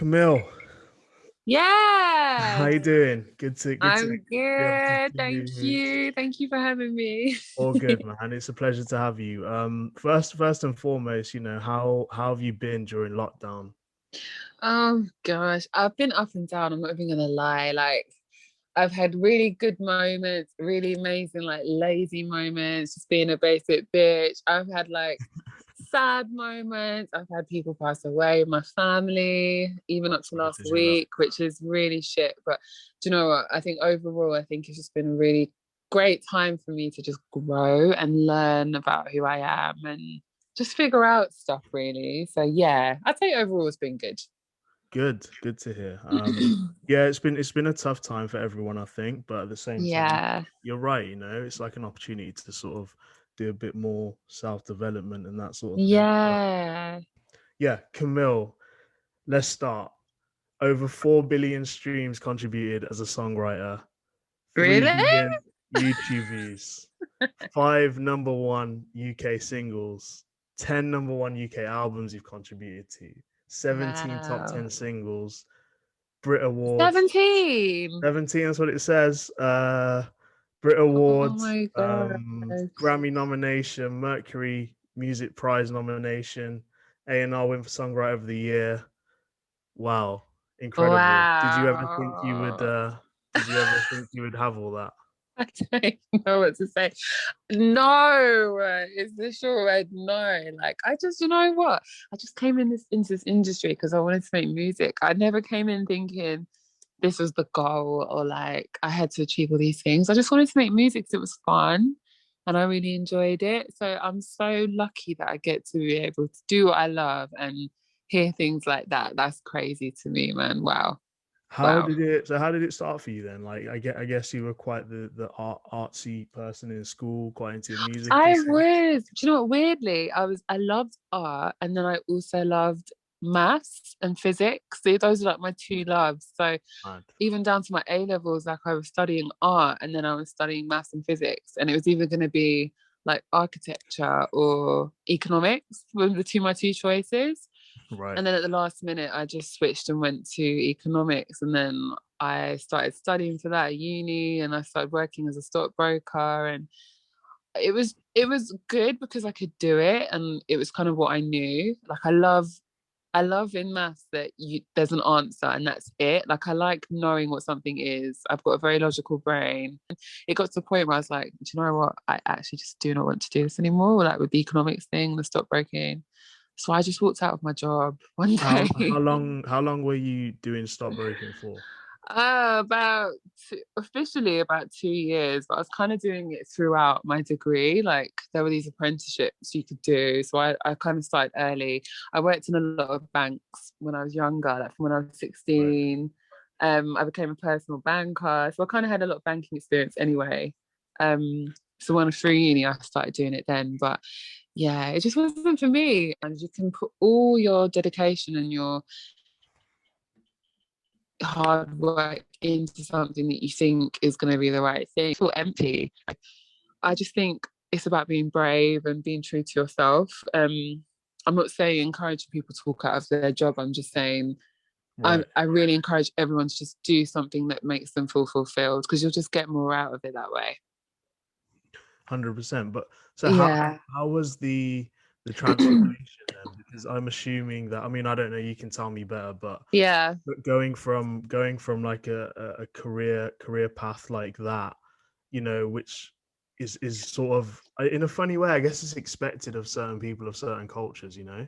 Kamille, how Yes, you doing? Good to I'm be able to good. see Thank you. you. Thank you for having me. All good, man. It's a pleasure to have you. First and foremost, how have you been during lockdown? Oh gosh, I've been up and down. I'm not even gonna lie. I've had really good moments, really amazing, like lazy moments, just being a basic bitch. I've had like sad moments. I've had people pass away in my family, even Oh, up to sorry last to hear that. week, which is really shit. But do you know what? I think overall, I think it's just been a really great time for me to just grow and learn about who I am and just figure out stuff, really. So yeah, I'd say overall it's been good. Good to hear. Yeah, it's been a tough time for everyone, I think, but at the same time, Yeah. you're right. It's like an opportunity to sort of do a bit more self-development and that sort of thing. But Yeah. yeah, Camille, let's start. Over 4 billion streams contributed as a songwriter, 3 Really? billion YouTube views, 5 number one UK singles, 10 number one UK albums you've contributed to, 17 top Wow. 10 singles, Brit Awards, 17. 17, that's what it says. Brit Oh Awards, my gosh. Grammy nomination, Mercury Music Prize nomination, A&R win for Songwriter of the Year. Wow, incredible. Wow. Did you ever think you would have all that? I don't know what to say. No, is this your red? No. Like I just, you know what? I just came into this industry because I wanted to make music. I never came in thinking this was the goal or like I had to achieve all these things. I just wanted to make music because it was fun and I really enjoyed it. So I'm so lucky that I get to be able to do what I love and hear things like that. That's crazy to me, man. Wow. Wow. How did it start for you then? Like I guess you were quite the artsy person in school, quite into music and I stuff. was, do you know what? Weirdly, I loved art and then I also loved maths and physics. So those are like my two loves. So Mad. even down to my A levels, like I was studying art and then I was studying maths and physics. And it was either going to be like architecture or economics were my two choices. Right. And then at the last minute, I just switched and went to economics. And then I started studying for that at uni and I started working as a stockbroker. And it was good because I could do it and it was kind of what I knew. Like I love in maths that there's an answer and that's it. Like I like knowing what something is. I've got a very logical brain. It got to the point where I was like, do you know what? I actually just do not want to do this anymore. Like with the economics thing, the stockbroking. So I just walked out of my job one How day. long were you doing stockbroking for? Officially about 2 years, but I was kind of doing it throughout my degree. Like there were these apprenticeships you could do. So I kind of started early. I worked in a lot of banks when I was younger, like from when I was Right. 16. I became a personal banker. So I kind of had a lot of banking experience anyway. So when I was through uni, I started doing it then. But yeah, it just wasn't for me. And you can put all your dedication and your hard work into something that you think is going to be the right thing. Feel empty. I just think it's about being brave and being true to yourself. I'm not saying encouraging people to walk out of their job. I'm just saying Right. I really encourage everyone to just do something that makes them feel fulfilled because you'll just get more out of it that way. 100%. But so Yeah. how was the transformation then? Because I'm assuming that, I mean, I don't know, you can tell me better, but Yeah. going from like a career path like that, which is sort of in a funny way, I guess it's expected of certain people of certain cultures, and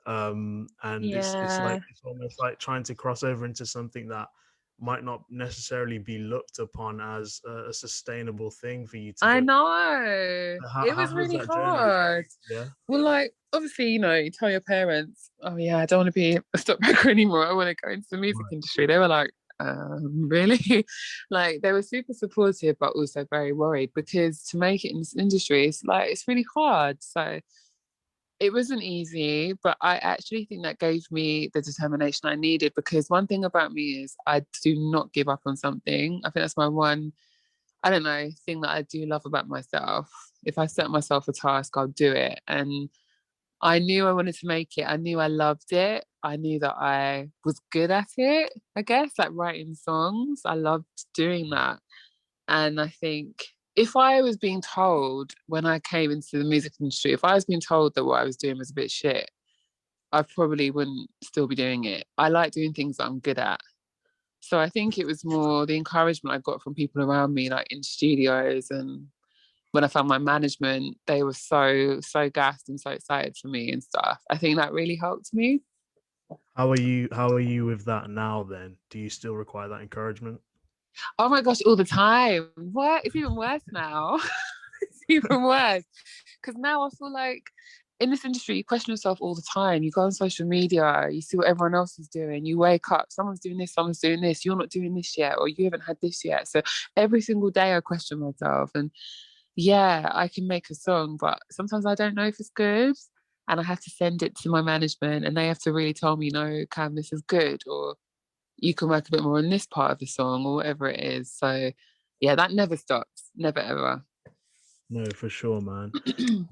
it's like Yeah. it's almost like trying to cross over into something that might not necessarily be looked upon as a sustainable thing for you to I go. know. It How was was really that journey? hard. Yeah. Well, like, obviously, you tell your parents, oh, yeah, I don't want to be a stockbroker anymore. I want to go into the music Right. industry. They were like, really? Like, they were super supportive, but also very worried because to make it in this industry, it's really hard. So it wasn't easy, but I actually think that gave me the determination I needed because one thing about me is I do not give up on something. I think that's my one, I don't know, thing that I do love about myself. If I set myself a task, I'll do it. And I knew I wanted to make it. I knew I loved it. I knew that I was good at it, I guess, like writing songs. I loved doing that. And I think if I was being told when I came into the music industry, if I was being told that what I was doing was a bit shit, I probably wouldn't still be doing it. I like doing things that I'm good at. So I think it was more the encouragement I got from people around me, like in studios, and when I found my management, they were so gassed and so excited for me and stuff. I think that really helped me. How are you with that now then? Do you still require that encouragement? Oh my gosh, all the time. What? It's even worse now. It's even worse. Because now I feel like in this industry, you question yourself all the time. You go on social media, you see what everyone else is doing. You wake up, someone's doing this, someone's doing this. You're not doing this yet, or you haven't had this yet. So every single day I question myself. And yeah, I can make a song, but sometimes I don't know if it's good. And I have to send it to my management, and they have to really tell me, no, Cam, this is good, or you can work a bit more on this part of the song, or whatever it is. So yeah, that never stops, never ever. No, for sure, man.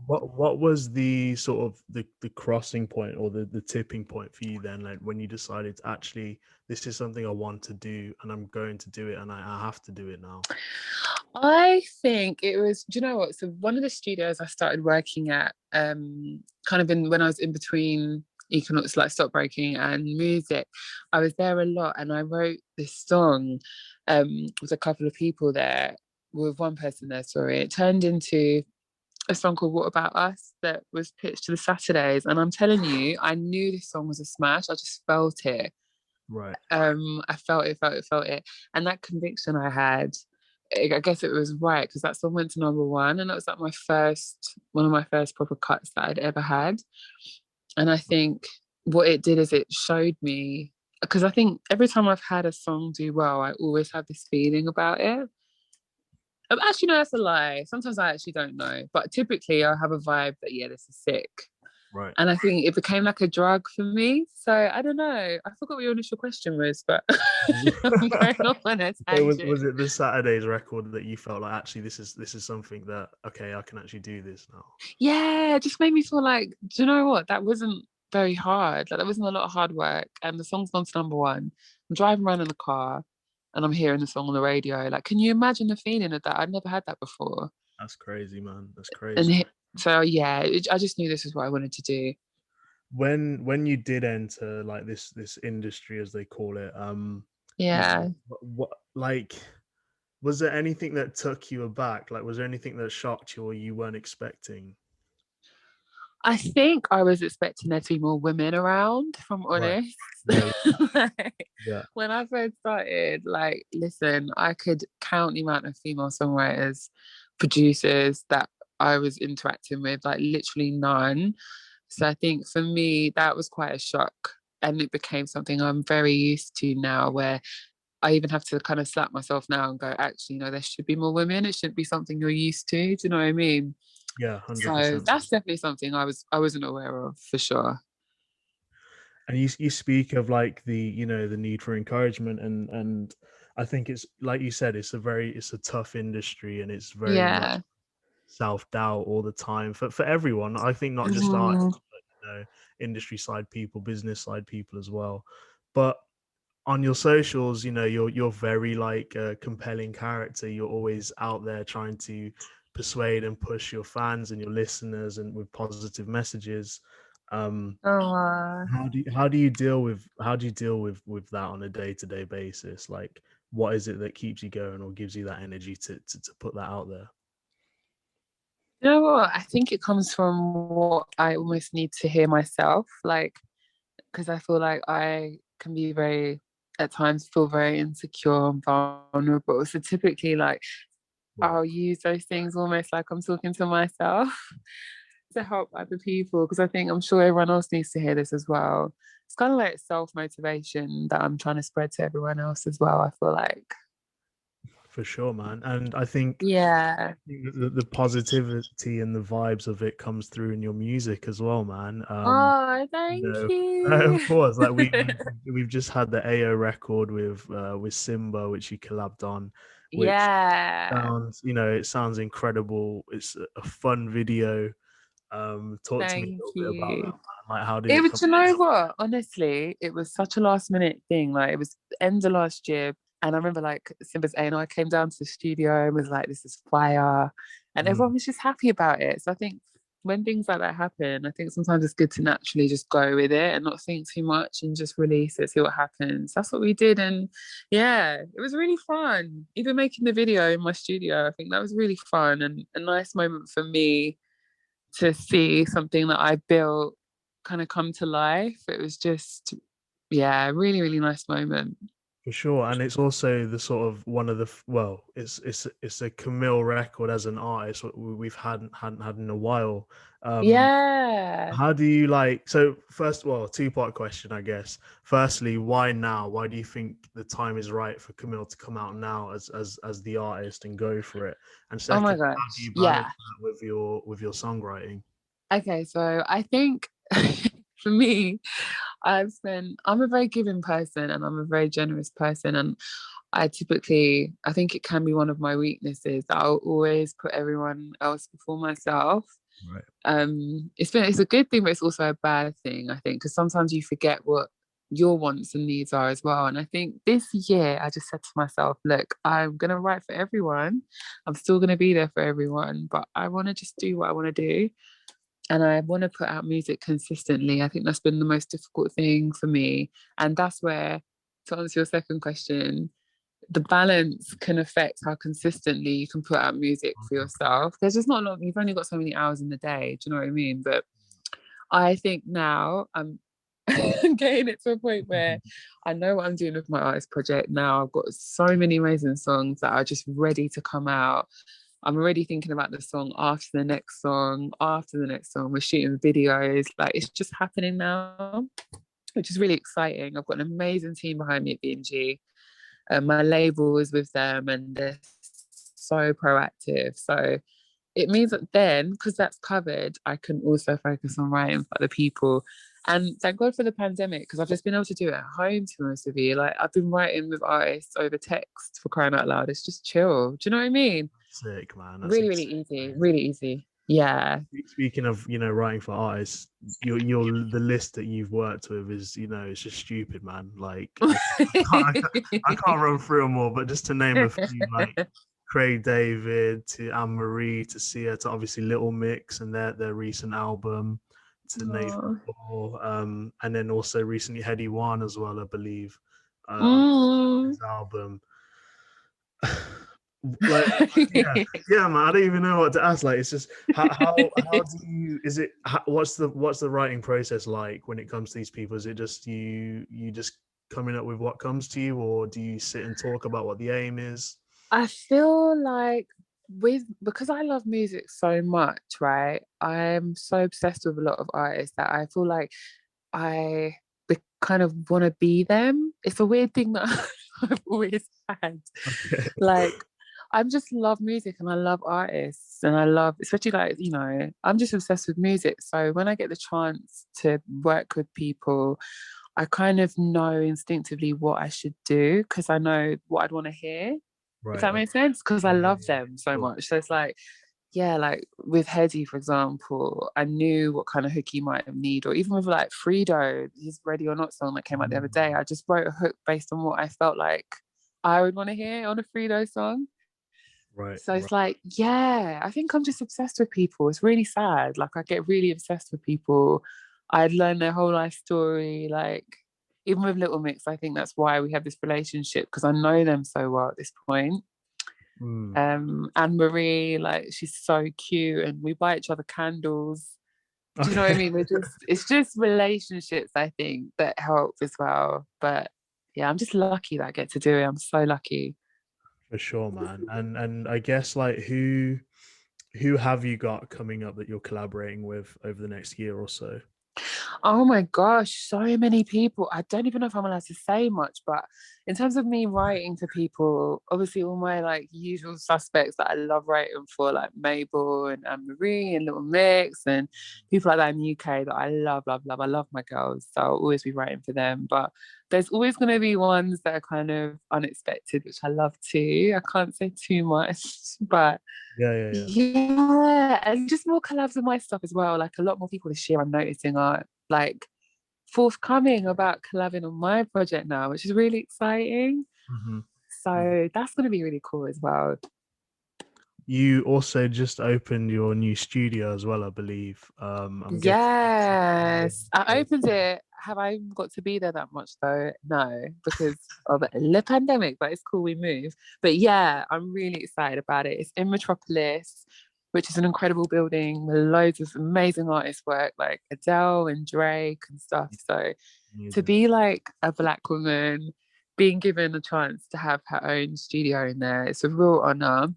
What was the sort of the crossing point or the tipping point for you then, like when you decided actually this is something I want to do and I'm going to do it and I have to do it now? I think it was, do you know what? So one of the studios I started working at, kind of in when I was in between economics, like stockbroking and music, I was there a lot, and I wrote this song with a couple of people there, with one person there, sorry. It turned into a song called What About Us that was pitched to the Saturdays. And I'm telling you, I knew this song was a smash. I just felt it. Right. I felt it. And that conviction I had, I guess it was right, because that song went to number one, and that was like one of my first proper cuts that I'd ever had. And I think what it did is it showed me, because I think every time I've had a song do well, I always have this feeling about it. Actually, no, that's a lie. Sometimes I actually don't know, but typically I have a vibe that, yeah, this is sick. Right. And I think it became like a drug for me. So I don't know. I forgot what your initial question was, but I'm going off on a So tangent. was it the Saturdays record that you felt like actually this is something that okay, I can actually do this now? Yeah, it just made me feel like, do you know what? That wasn't very hard. Like, that wasn't a lot of hard work. And the song's gone to number one. I'm driving around in the car and I'm hearing the song on the radio. Like, can you imagine the feeling of that? I'd never had that before. That's crazy, man. That's And crazy. so, yeah, I just knew this was what I wanted to do. When you did enter like this industry as they call it, you know, Yeah. what like was there anything that took you aback? Like, was there anything that shocked you or you weren't expecting? I think I was expecting there to be more women around, if I'm Right. honest. Yeah. Like, Yeah. when I first started, like, listen, I could count the amount of female songwriters, producers that I was interacting with, like, literally none. So I think for me, that was quite a shock. And it became something I'm very used to now, where I even have to kind of slap myself now and go, actually, no, there should be more women. It shouldn't be something you're used to. Do you know what I mean? Yeah. So 100%. that's definitely something I wasn't aware of, for sure. And you speak of like the the need for encouragement and I think it's like you said it's a tough industry and it's very much Yeah. self-doubt all the time for everyone. I think not just Mhm. artists, but industry side people, business side people as well. But on your socials, you're very like a compelling character. You're always out there trying to persuade and push your fans and your listeners and with positive messages. um Oh, how do you deal with that on a day-to-day basis? Like, what is it that keeps you going or gives you that energy to put that out there? you know what? I think it comes from what I almost need to hear myself, like, because I feel like I can be very, at times, feel very insecure and vulnerable. So typically, like, Right. I'll use those things almost like I'm talking to myself to help other people, because I think I'm sure everyone else needs to hear this as well. It's kind of like self motivation that I'm trying to spread to everyone else as well, I feel like. For sure, man. And I think Yeah. the positivity and the vibes of it comes through in your music as well, man. Oh, You thank know, of you. course, like we've just had the AO record with Simba, which you collabed on, which Yeah. sounds, it sounds incredible. It's a fun video. Talk to me a Thank little bit about that, you. man. Like, how did It it was, come you know about? what? Honestly, it was such a last minute thing. Like it was the end of last year. And I remember like Simba's A&I came down to the studio and was like, this is fire. And Mm, everyone was just happy about it. So I think when things like that happen, I think sometimes it's good to naturally just go with it and not think too much and just release it, see what happens. That's what we did. And yeah, it was really fun. Even making the video in my studio, I think that was really fun and a nice moment for me to see something that I built kind of come to life. It was just, yeah, really, really nice moment. for sure, and it's also the sort of one of the well, it's a Kamille record as an artist what we've hadn't had in a while. Um, Yeah. how do you like? So first, well, two-part question, I guess. Firstly, why now? Why do you think the time is right for Kamille to come out now as the artist and go for it? And Oh my second, how do gosh. you balance Yeah. that with your songwriting? Okay. So I think for me, I'm a very giving person and I'm a very generous person. And I think it can be one of my weaknesses that I'll always put everyone else before myself. Right. It's a good thing, but it's also a bad thing, I think, because sometimes you forget what your wants and needs are as well. And I think this year I just said to myself, look, I'm gonna write for everyone. I'm still gonna be there for everyone, but I want to just do what I want to do. And I want to put out music consistently. I think that's been the most difficult thing for me. And that's where, to answer your second question, the balance can affect how consistently you can put out music for yourself. There's just not a lot, you've only got so many hours in the day. Do you know what I mean? But I think now I'm getting it to a point where I know what I'm doing with my artist project now. I've got so many amazing songs that are just ready to come out. I'm already thinking about the song after the next song, after the next song. We're shooting videos. Like it's just happening now, which is really exciting. I've got an amazing team behind me at BMG. My label is with them and they're so proactive. So it means that then, because that's covered, I can also focus on writing for other people. And thank God for the pandemic, because I've just been able to do it at home, to be honest with you. Like I've been writing with artists over text for crying out loud. It's just chill. Do you know what I mean? Sick, man. That's Really, really insane. easy. Really easy. Yeah. Speaking of, writing for artists, your the list that you've worked with is, it's just stupid, man. Like I can't run through them all, but just to name a few, like Craig David to Anne Marie to Sia to obviously Little Mix and their recent album to Nathan Oh. Paul, and then also recently Headie One as well, I believe, on Mm. his album. Like, yeah, man, I don't even know what to ask. Like, it's just how do you, is it what's the writing process like when it comes to these people? Is it just you just coming up with what comes to you, or do you sit and talk about what the aim is? I feel like because I love music so much, right? I'm so obsessed with a lot of artists that I feel like I kind of want to be them. It's a weird thing that I've always had. Okay. Like, I just love music and I love artists and I love, especially like, I'm just obsessed with music. So when I get the chance to work with people, I kind of know instinctively what I should do because I know what I'd want to hear. If Right. that makes sense, because I Yeah, love yeah, them so cool. much. So it's like, yeah, like with Headie, for example, I knew what kind of hook he might need, or even with like Fredo, his Ready or Not song that came out the other day, I just wrote a hook based on what I felt like I would want to hear on a Fredo song. Right, So right. it's like, yeah, I think I'm just obsessed with people. It's really sad. Like I get really obsessed with people. I'd learn their whole life story. Like even with Little Mix, I think that's why we have this relationship because I know them so well at this point. Mm. Anne Marie, like she's so cute, and we buy each other candles. Do you know what I Okay. mean? It's just relationships, I think, that help as well. But yeah, I'm just lucky that I get to do it. I'm so lucky. For sure, man. And I guess like who have you got coming up that you're collaborating with over the next year or so? Oh my gosh, so many people. I don't even know if I'm allowed to say much, but in terms of me writing for people, obviously all my like usual suspects that I love writing for, like Mabel and Anne Marie and Little Mix and people like that in the UK that I love, love, love. I love my girls, so I'll always be writing for them. But there's always going to be ones that are kind of unexpected, which I love too. I can't say too much, but Yeah, yeah, yeah. yeah, and just more collabs with my stuff as well. Like a lot more people this year I'm noticing are like forthcoming about collabing on my project now, which is really exciting. Hmm. So that's going to be really cool as well. You also just opened your new studio as well, I believe. I'm guessing. Yes, I opened it. Have I got to be there that much though? No, because of the pandemic, but it's cool we move. But yeah, I'm really excited about it. It's in Metropolis, which is an incredible building with loads of amazing artist work like Adele and Drake and stuff. So to Amazing. be like a Black woman being given a chance to have her own studio in there, it's a real honor.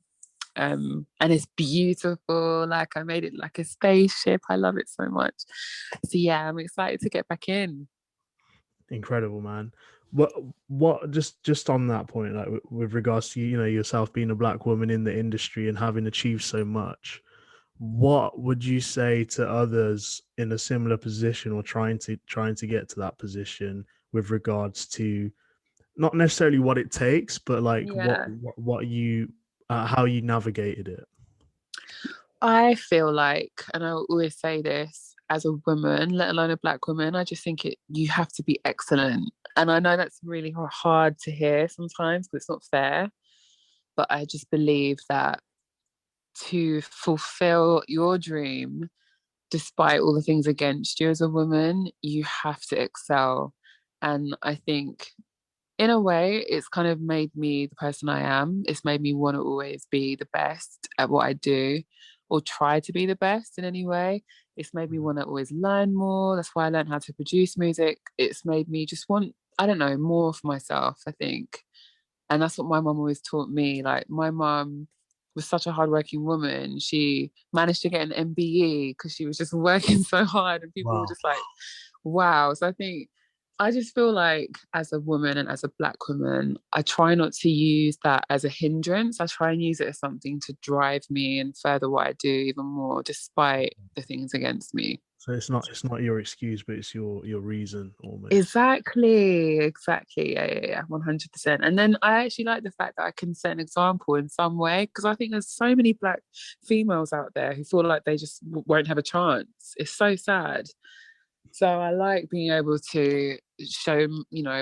And it's beautiful. Like I made it like a spaceship. I love it so much. So yeah, I'm excited to get back in. Incredible, man. What just on that point, like with regards to yourself being a black woman in the industry and having achieved so much, what would you say to others in a similar position or trying to get to that position with regards to not necessarily what it takes, but like Yeah. what you how you navigated it? I feel like, and I always say this as a woman, let alone a Black woman, I just think you have to be excellent. And I know that's really hard to hear sometimes because it's not fair, but I just believe that to fulfill your dream, despite all the things against you as a woman, you have to excel. And I think in a way, it's kind of made me the person I am. It's made me want to always be the best at what I do or try to be the best in any way. It's made me want to always learn more. That's why I learned how to produce music. It's made me just want, I don't know, more for myself, I think. And that's what my mum always taught me. Like, my mum was such a hardworking woman. She managed to get an MBE because she was just working so hard, and people were Wow. just like, wow. So I think I just feel like as a woman and as a Black woman, I try not to use that as a hindrance. I try and use it as something to drive me and further what I do even more, despite the things against me. So it's not your excuse, but it's your reason almost. Exactly, exactly. Yeah, yeah, yeah, 100%. And then I actually like the fact that I can set an example in some way because I think there's so many Black females out there who feel like they just won't have a chance. It's so sad. So I like being able to show,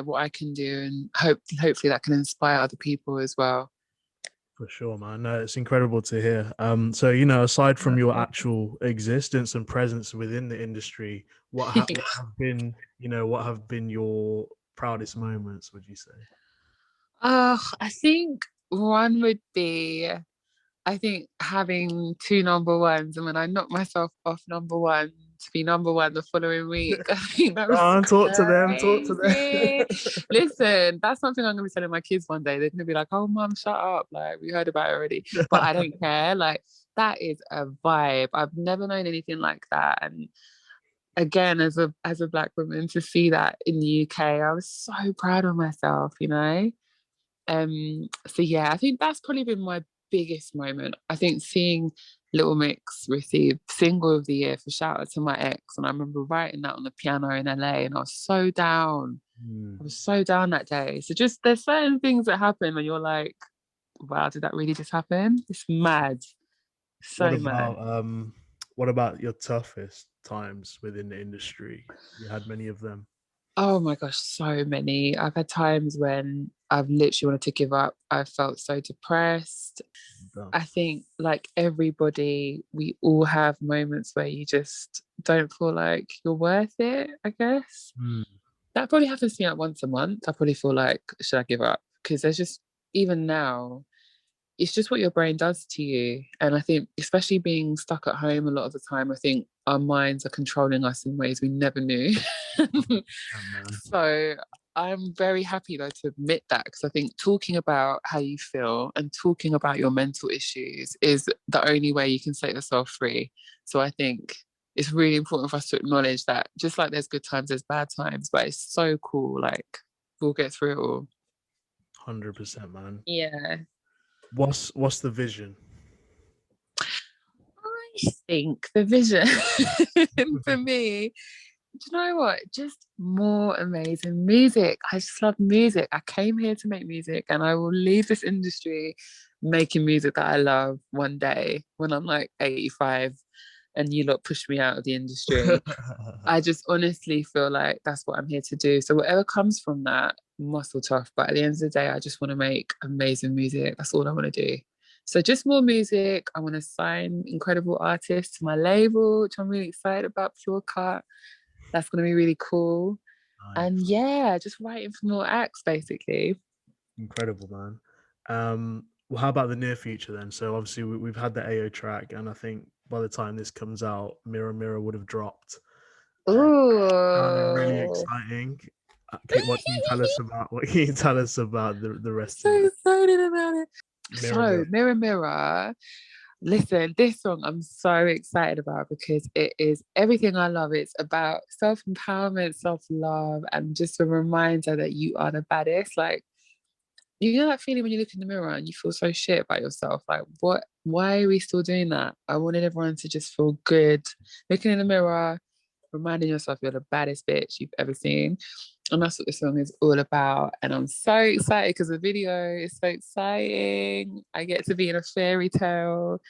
what I can do and hopefully that can inspire other people as well. For sure, man. No, it's incredible to hear. So aside from your actual existence and presence within the industry, what have been your proudest moments, would you say? I think one would be, I think having two number ones, and when I knocked myself off number one to be number one the following week, I think that was Talk to them, talk to crazy. them. Listen, that's something I'm gonna be telling my kids one day. They're gonna be like, "Oh, mom, shut up! Like we heard about it already," but I don't care. Like that is a vibe. I've never known anything like that, and again, as a Black woman, to see that in the UK, I was so proud of myself. So yeah, I think that's probably been my biggest moment. I think seeing Little Mix receive single of the year for Shout Out to My Ex, and I remember writing that on the piano in LA, and I was so down. Hmm. I was so down that day. So just there's certain things that happen when you're like, wow, did that really just happen? It's mad. What So mad. about what about your toughest times within the industry? You had many of them. Oh my gosh, so many. I've had times when I've literally wanted to give up. I felt so depressed. Done. I think, like everybody, we all have moments where you just don't feel like you're worth it, I guess. Hmm. That probably happens to me like once a month. I probably feel like, should I give up? Because there's just, even now, it's just what your brain does to you. And I think, especially being stuck at home a lot of the time, I think our minds are controlling us in ways we never knew. Yeah, man. So I'm very happy though to admit that because I think talking about how you feel and talking about your mental issues is the only way you can set yourself free. So I think it's really important for us to acknowledge that just like there's good times, there's bad times, but it's so cool. Like, we'll get through it all. 100%, man. Yeah. What's the vision? I think the vision for me, do you know what? Just more amazing music. I just love music. I came here to make music, and I will leave this industry making music that I love one day when I'm like 85 and you lot push me out of the industry. I just honestly feel like that's what I'm here to do. So whatever comes from that, muscle tough. But at the end of the day, I just want to make amazing music. That's all I want to do. So just more music. I want to sign incredible artists to my label, which I'm really excited about, Pure Cut. That's going to be really cool. Nice. And yeah, just writing for more acts, basically. Incredible, man. Well, how about the near future then? So obviously we've had the AO track, and I think by the time this comes out, Mirror Mirror would have dropped. Ooh, really exciting. What can you tell us about? What can you tell us about the rest of it? So excited about it. Mirror Mirror. Listen, this song I'm so excited about because it is everything I love. It's about self-empowerment, self-love, and just a reminder that you are the baddest. Like, you know that feeling when you look in the mirror and you feel so shit about yourself? Like, why are we still doing that? I wanted everyone to just feel good. Looking in the mirror, reminding yourself you're the baddest bitch you've ever seen. And that's what the song is all about. And I'm so excited because the video is so exciting. I get to be in a fairy tale.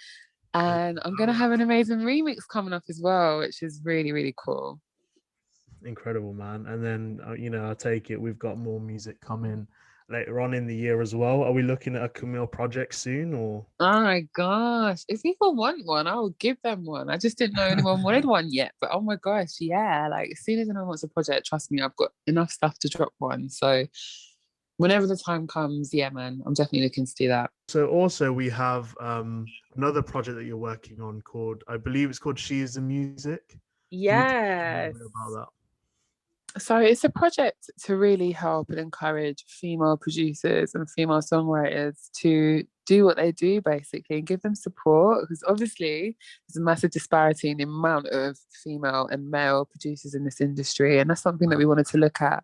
And I'm going to have an amazing remix coming up as well, which is really, really cool. Incredible, man. And then, I take it we've got more music coming later on in the year as well. Are we looking at a Kamille project soon, or? Oh my gosh, if people want one, I will give them one. I just didn't know anyone wanted one yet, but oh my gosh, yeah, like as soon as anyone wants a project, trust me, I've got enough stuff to drop one. So whenever the time comes, yeah, man, I'm definitely looking to do that. So also we have another project that you're working on I believe it's called She Is the Music. Yes. About that. So it's a project to really help and encourage female producers and female songwriters to do what they do, basically, and give them support, because obviously there's a massive disparity in the amount of female and male producers in this industry, and that's something that we wanted to look at.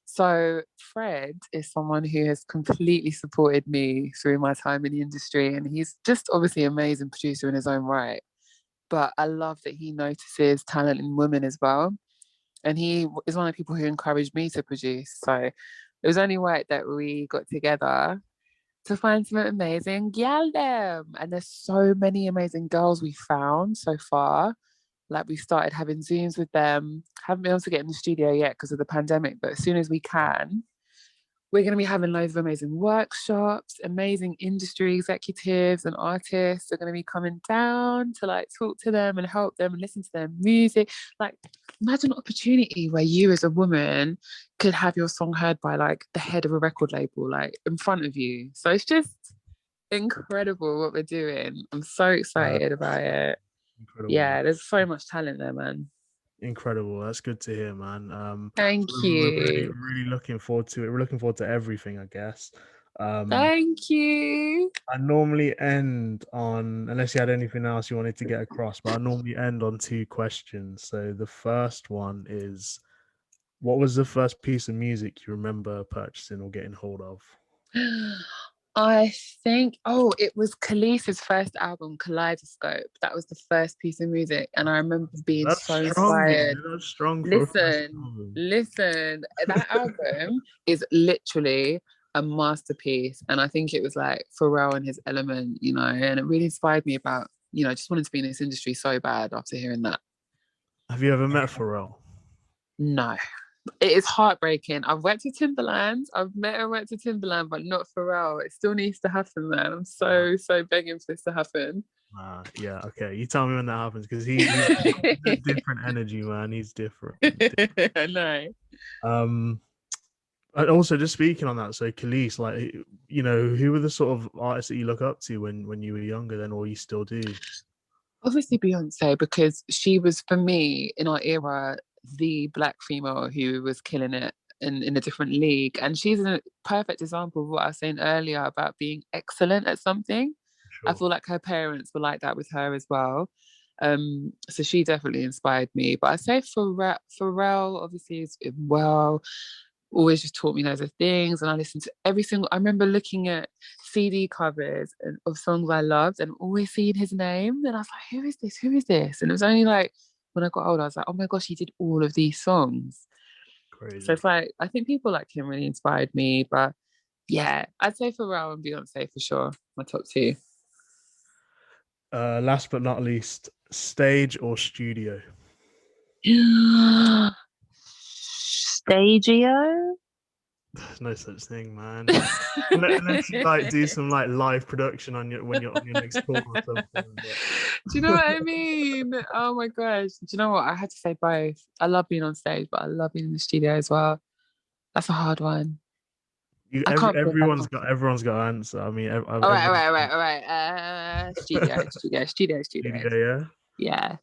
So Fred is someone who has completely supported me through my time in the industry, and he's just obviously an amazing producer in his own right. But I love that he notices talent in women as well. And he is one of the people who encouraged me to produce. So it was only right that we got together to find some amazing galdem. And there's so many amazing girls we found so far. Like, we started having Zooms with them. Haven't been able to get in the studio yet because of the pandemic, but as soon as we can, we're going to be having loads of amazing workshops. Amazing industry executives and artists are going to be coming down to like talk to them and help them and listen to their music. Like, imagine an opportunity where you as a woman could have your song heard by like the head of a record label, like in front of you. So it's just incredible what we're doing. I'm so excited about it. Incredible. Yeah, there's so much talent there, man. Incredible. That's good to hear, man. Thank you. We're really looking forward to it. We're looking forward to everything, I guess. Thank you. I normally end on, unless you had anything else you wanted to get across, but I normally end on 2 questions. So the first one is, what was the first piece of music you remember purchasing or getting hold of? I think, it was Khalees's first album, Kaleidoscope. That was the first piece of music, and I remember being so inspired. That's strong. Listen, that album is literally a masterpiece, and I think it was like Pharrell and his element, and it really inspired me about, just wanting to be in this industry so bad after hearing that. Have you ever met Pharrell? No. It is heartbreaking. I've worked with Timberland. I've met and worked with Timberland, but not Pharrell. It still needs to happen, man. I'm so begging for this to happen. Yeah, okay. You tell me when that happens, because he's a different energy, man. He's different. I know. And also, just speaking on that, so Khalees, like, who were the sort of artists that you look up to when you were younger then, or you still do? Obviously Beyonce, because she was, for me, in our era, the Black female who was killing it in a different league. And she's a perfect example of what I was saying earlier about being excellent at something. Sure. I feel like her parents were like that with her as well. So she definitely inspired me. But I say Pharrell obviously is well, always just taught me loads of things, and I listened to every single. I remember looking at CD covers of songs I loved, and always seeing his name, and I was like, "Who is this? Who is this?" And it was only like when I got older, I was like, "Oh my gosh, he did all of these songs." So Crazy. it's like I think people like him really inspired me. But yeah, I'd say Pharrell and Beyonce for sure, my top two. Last but not least, stage or studio? Stagio. There's no such thing, man. Unless you like do some like live production on your when you're on your next tour or something. But... Do you know what I mean? Oh my gosh. Do you know what? I had to say both. I love being on stage, but I love being in the studio as well. That's a hard one. I can't pick. Everyone's got an answer. I mean, All right, all right, all right, all right. Studio. studio, yeah. Yeah.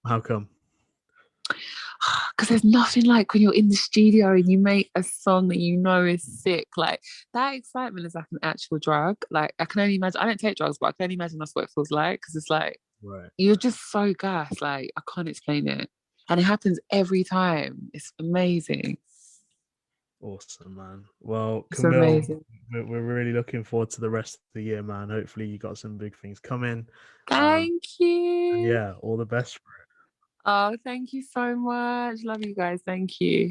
How come? Because there's nothing like when you're in the studio and you make a song that you know is sick. Like that excitement is like an actual drug. Like I can only imagine. I don't take drugs, but I can only imagine that's what it feels like. Because it's like Right. you're just so gassed. Like I can't explain it, and it happens every time. It's amazing. Awesome, man. Well, It's Kamille, amazing. we're really looking forward to the rest of the year, man. Hopefully, you got some big things coming. Thank And you. yeah, all the best for it. Oh, thank you so much. Love you guys. Thank you.